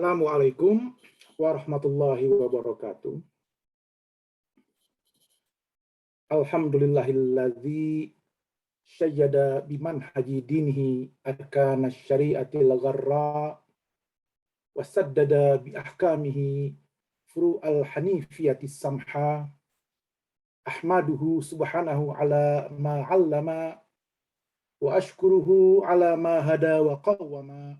Assalamualaikum warahmatullahi wabarakatuh. Alhamdulillahilladzi syayyada biman haji dinihi arkana syari'atil gharra wa saddada bi ahkamihi furu'al hanifiyatis samha. Ahmaduhu subhanahu ala ma 'allama wa ashkuruhu ala ma hada wa qawwama.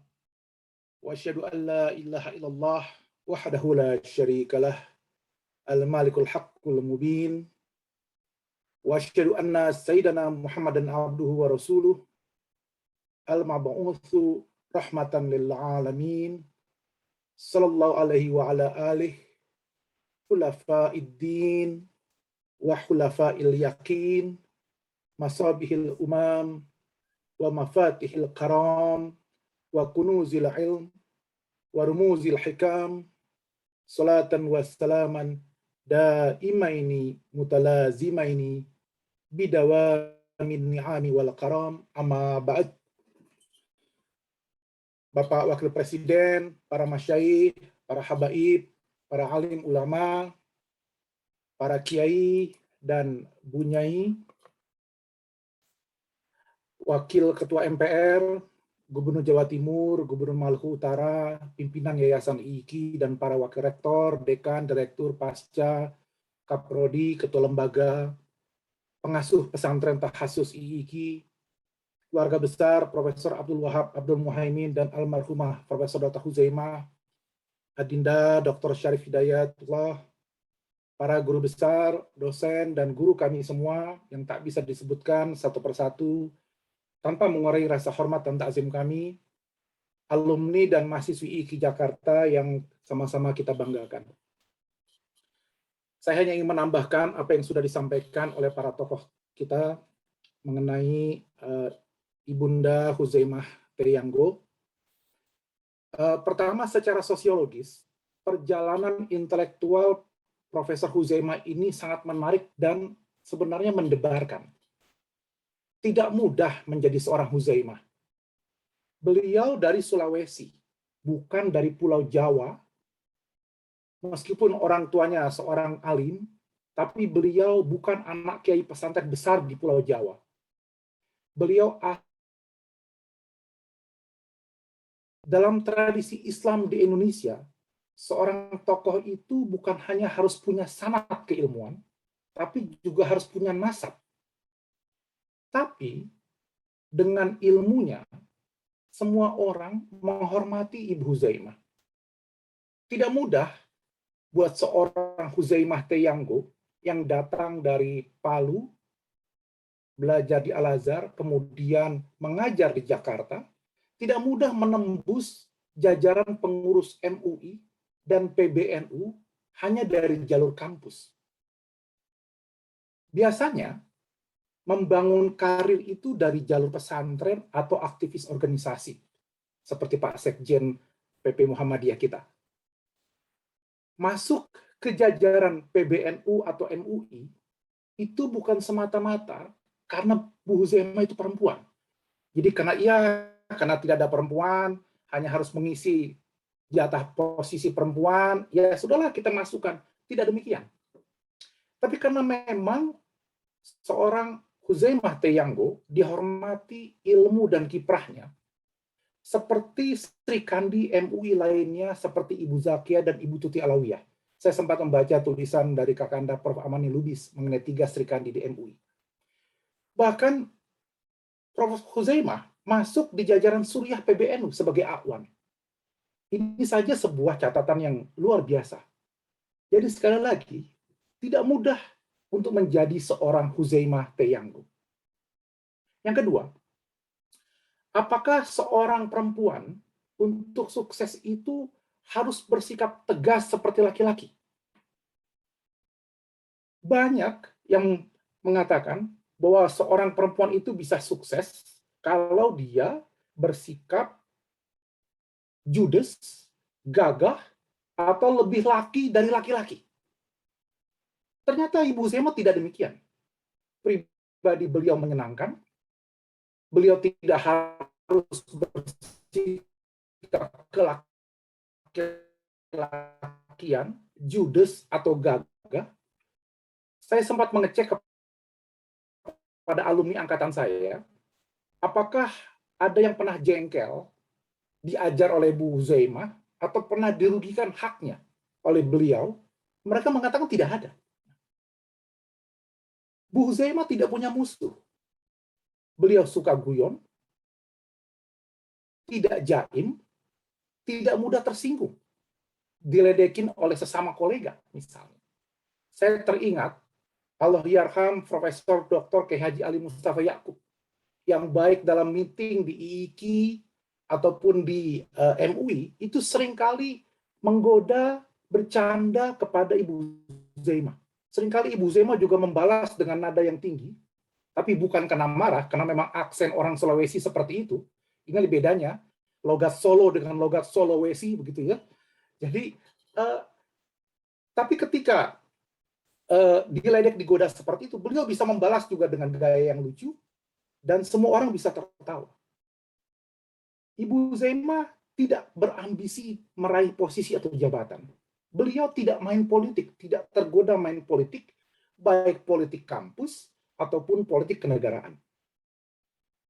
Wa asyhadu an la ilaha illallah wahdahu la syarikalah al-malikul haqqul mubin. Wa asyhadu anna sayyidana Muhammadan abduhu wa rasuluh al-mab'utsu rahmatan lil alamin sallallahu alaihi wa ala alihi khulafa'id din wa khulafa'il yaqin masabihil umam wa mafatihil karam wa kunuzil ilm wa rumuzil hikam salatan wa salaman daimaini mutalazimaini bidawamin ni'ami wal karam amma ba'd. Bapak Wakil Presiden, para masyayikh, para habaib, para alim ulama, para kiai dan bunyai, Wakil Ketua MPR, Gubernur Jawa Timur, Gubernur Maluku Utara, pimpinan Yayasan IIKI, dan para wakil rektor, dekan, direktur, pasca, kaprodi, ketua lembaga, pengasuh pesantren Tahasus IIKI, keluarga besar Profesor Abdul Wahab Abdul Muhaimin dan almarhumah Profesor Dr. Huzaimah, Adinda Dr. Syarif Hidayatullah, para guru besar, dosen, dan guru kami semua yang tak bisa disebutkan satu persatu, tanpa mengurangi rasa hormat dan takzim kami, alumni dan mahasiswi IIKI Jakarta yang sama-sama kita banggakan. Saya hanya ingin menambahkan apa yang sudah disampaikan oleh para tokoh kita mengenai Ibunda Huzaimah Perianggo. Pertama, secara sosiologis, perjalanan intelektual Profesor Huzaimah ini sangat menarik dan sebenarnya mendebarkan. Tidak mudah menjadi seorang Huzaimah. Beliau dari Sulawesi, bukan dari Pulau Jawa. Meskipun orang tuanya seorang alim, tapi beliau bukan anak kiai pesantren besar di Pulau Jawa. Beliau dalam tradisi Islam di Indonesia, seorang tokoh itu bukan hanya harus punya sanad keilmuan, tapi juga harus punya nasab. Tapi dengan ilmunya, semua orang menghormati Ibu Huzaimah. Tidak mudah buat seorang Huzaimah Perianggo yang datang dari Palu, belajar di Al-Azhar, kemudian mengajar di Jakarta, tidak mudah menembus jajaran pengurus MUI dan PBNU hanya dari jalur kampus. Biasanya, membangun karir itu dari jalur pesantren atau aktivis organisasi, seperti Pak Sekjen PP Muhammadiyah kita. Masuk ke jajaran PBNU atau MUI, itu bukan semata-mata karena Bu Huzaimah itu perempuan. Jadi karena tidak ada perempuan, hanya harus mengisi jatah posisi perempuan, ya sudahlah kita masukkan. Tidak demikian. Tapi karena memang seorang Huzaimah Perianggo dihormati ilmu dan kiprahnya, seperti Sri Kandi MUI lainnya seperti Ibu Zakia dan Ibu Tuti Alawiyah. Saya sempat membaca tulisan dari Kakanda Prof. Amani Lubis mengenai 3 Sri Kandi di MUI. Bahkan Prof. Huzaimah masuk di jajaran Suriah PBNU sebagai Akwan. Ini saja sebuah catatan yang luar biasa. Jadi sekali lagi, tidak mudah untuk menjadi seorang Huzaimah Perianggo. Yang kedua, apakah seorang perempuan untuk sukses itu harus bersikap tegas seperti laki-laki? Banyak yang mengatakan bahwa seorang perempuan itu bisa sukses kalau dia bersikap judes, gagah, atau lebih laki dari laki-laki. Ternyata Ibu Huzaimah tidak demikian. Pribadi beliau menyenangkan, beliau tidak harus bersikap laki-lakian, judes atau gagah, saya sempat mengecek kepada alumni angkatan saya, apakah ada yang pernah jengkel, diajar oleh Bu Huzaimah, atau pernah dirugikan haknya oleh beliau. Mereka mengatakan tidak ada. Bu Huzaimah tidak punya musuh. Beliau suka guyon, tidak jaim, tidak mudah tersinggung, diledekin oleh sesama kolega misalnya. Saya teringat Allahyarham Profesor Dr. K. Haji Ali Mustafa Yakub yang baik dalam meeting di IIKI ataupun di MUI itu seringkali menggoda, bercanda kepada Ibu Zaimah. Seringkali Ibu Zaimah juga membalas dengan nada yang tinggi, tapi bukan karena marah, karena memang aksen orang Sulawesi seperti itu. Ini bedanya logat Solo dengan logat Sulawesi begitu ya. Jadi tapi ketika diledek, digoda seperti itu, beliau bisa membalas juga dengan gaya yang lucu dan semua orang bisa tertawa. Ibu Zaimah tidak berambisi meraih posisi atau jabatan. Beliau tidak main politik, tidak tergoda main politik, baik politik kampus ataupun politik kenegaraan.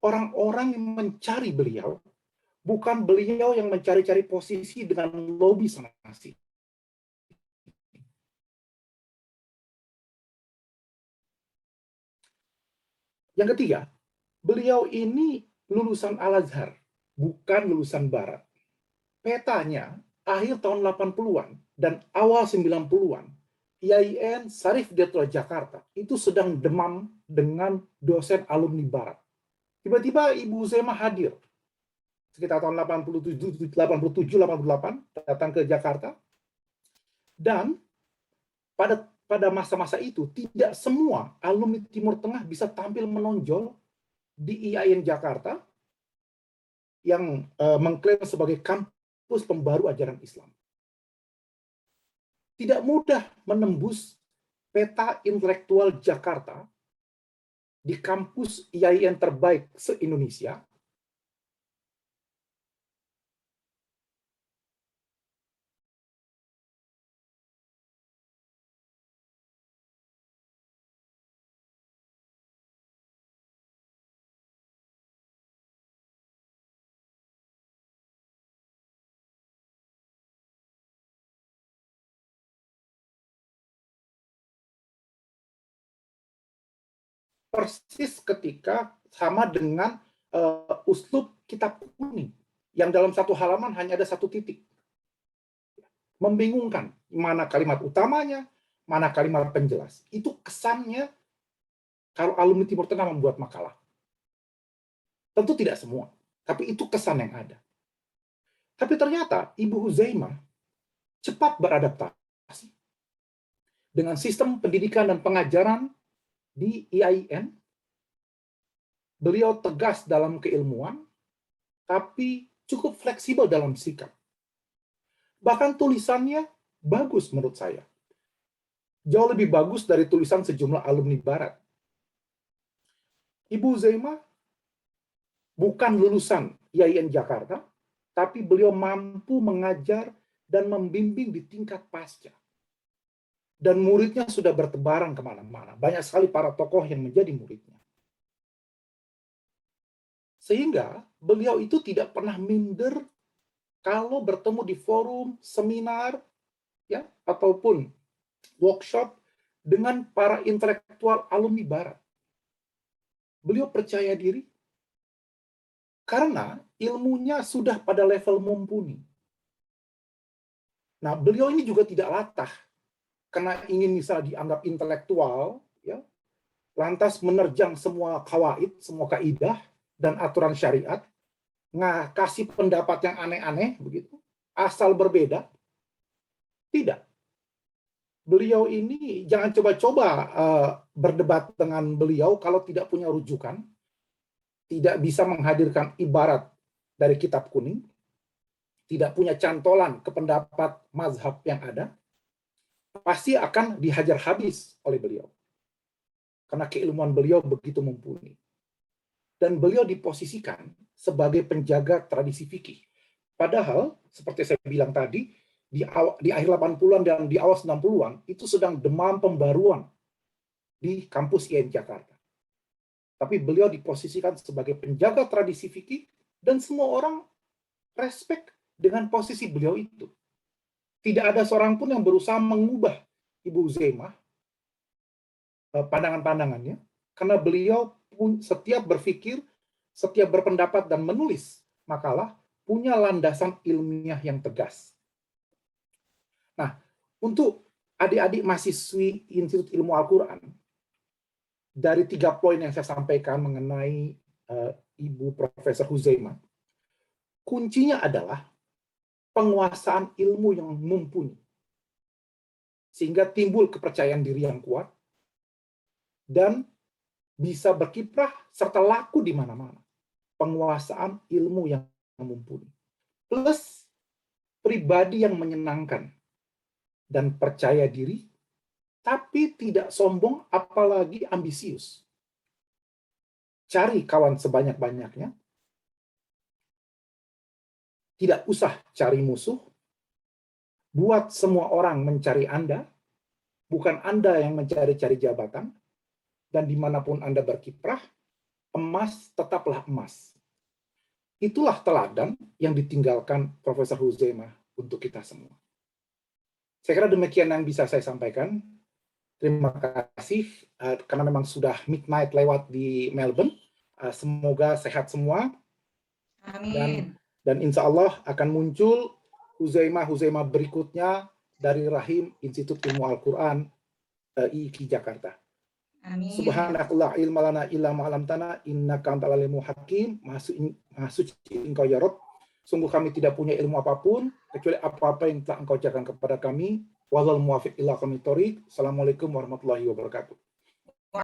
Orang-orang yang mencari beliau, bukan beliau yang mencari-cari posisi dengan lobby sana sini. Yang ketiga, beliau ini lulusan Al-Azhar, bukan lulusan Barat. Petanya, akhir tahun 80-an dan awal 90-an, IAIN Syarif Hidayatullah Jakarta itu sedang demam dengan dosen alumni Barat. Tiba-tiba Ibu Zaimah hadir sekitar tahun 87, 88 datang ke Jakarta, dan pada masa-masa itu tidak semua alumni Timur Tengah bisa tampil menonjol di IAIN Jakarta yang mengklaim sebagai kampus pembaru ajaran Islam. Tidak mudah menembus peta intelektual Jakarta di kampus IAIN terbaik se-Indonesia. Persis ketika sama dengan uslub kitab kuning yang dalam satu halaman hanya ada satu titik. Membingungkan mana kalimat utamanya, mana kalimat penjelas. Itu kesannya kalau alumni Timur Tengah membuat makalah. Tentu tidak semua, tapi itu kesan yang ada. Tapi ternyata Ibu Huzaimah cepat beradaptasi dengan sistem pendidikan dan pengajaran di IAIN. Beliau tegas dalam keilmuan, tapi cukup fleksibel dalam sikap. Bahkan tulisannya bagus menurut saya. Jauh lebih bagus dari tulisan sejumlah alumni Barat. Ibu Zaimah bukan lulusan IAIN Jakarta, tapi beliau mampu mengajar dan membimbing di tingkat pasca. Dan muridnya sudah bertebaran kemana-mana. Banyak sekali para tokoh yang menjadi muridnya. Sehingga beliau itu tidak pernah minder kalau bertemu di forum, seminar, ya, ataupun workshop dengan para intelektual alumni Barat. Beliau percaya diri karena ilmunya sudah pada level mumpuni. Nah, beliau ini juga tidak latah karena ingin misalnya dianggap intelektual, ya, lantas menerjang semua kawaid, semua kaidah dan aturan syariat, kasih pendapat yang aneh-aneh begitu, asal berbeda. Tidak. Beliau ini jangan coba-coba berdebat dengan beliau kalau tidak punya rujukan, tidak bisa menghadirkan ibarat dari kitab kuning, tidak punya cantolan ke pendapat mazhab yang ada, pasti akan dihajar habis oleh beliau. Karena keilmuan beliau begitu mumpuni. Dan beliau diposisikan sebagai penjaga tradisi fikih. Padahal, seperti saya bilang tadi, di akhir 80-an dan di awal 90-an itu sedang demam pembaruan di kampus IAIN Jakarta. Tapi beliau diposisikan sebagai penjaga tradisi fikih dan semua orang respect dengan posisi beliau itu. Tidak ada seorang pun yang berusaha mengubah Ibu Huzaimah pandangan-pandangannya, karena beliau setiap berpikir, setiap berpendapat dan menulis makalah punya landasan ilmiah yang tegas. Nah, untuk adik-adik mahasiswi Institut Ilmu Al-Quran, dari 3 poin yang saya sampaikan mengenai Ibu Profesor Huzaimah, kuncinya adalah penguasaan ilmu yang mumpuni. Sehingga timbul kepercayaan diri yang kuat, dan bisa berkiprah serta laku di mana-mana. Penguasaan ilmu yang mumpuni. Plus pribadi yang menyenangkan dan percaya diri, tapi tidak sombong apalagi ambisius. Cari kawan sebanyak-banyaknya, tidak usah cari musuh, buat semua orang mencari Anda, bukan Anda yang mencari-cari jabatan, dan dimanapun Anda berkiprah, emas tetaplah emas. Itulah teladan yang ditinggalkan Profesor Huzaimah untuk kita semua. Saya kira demikian yang bisa saya sampaikan. Terima kasih, karena memang sudah midnight lewat di Melbourne. Semoga sehat semua. Amin. Dan insya Allah akan muncul Huzaimah berikutnya dari rahim Institut Ilmu Al-Quran IIKI Jakarta. Amin. Subhanakallah ilma lana illa ma 'allamtana innaka antal alimul hakim. Maha suci Engkau ya Rabb. Sungguh kami tidak punya ilmu apapun kecuali apa-apa yang telah Engkau ajarkan kepada kami. Wallahul muwaffiq ila aqwamit thoriq. Assalamualaikum warahmatullahi wabarakatuh.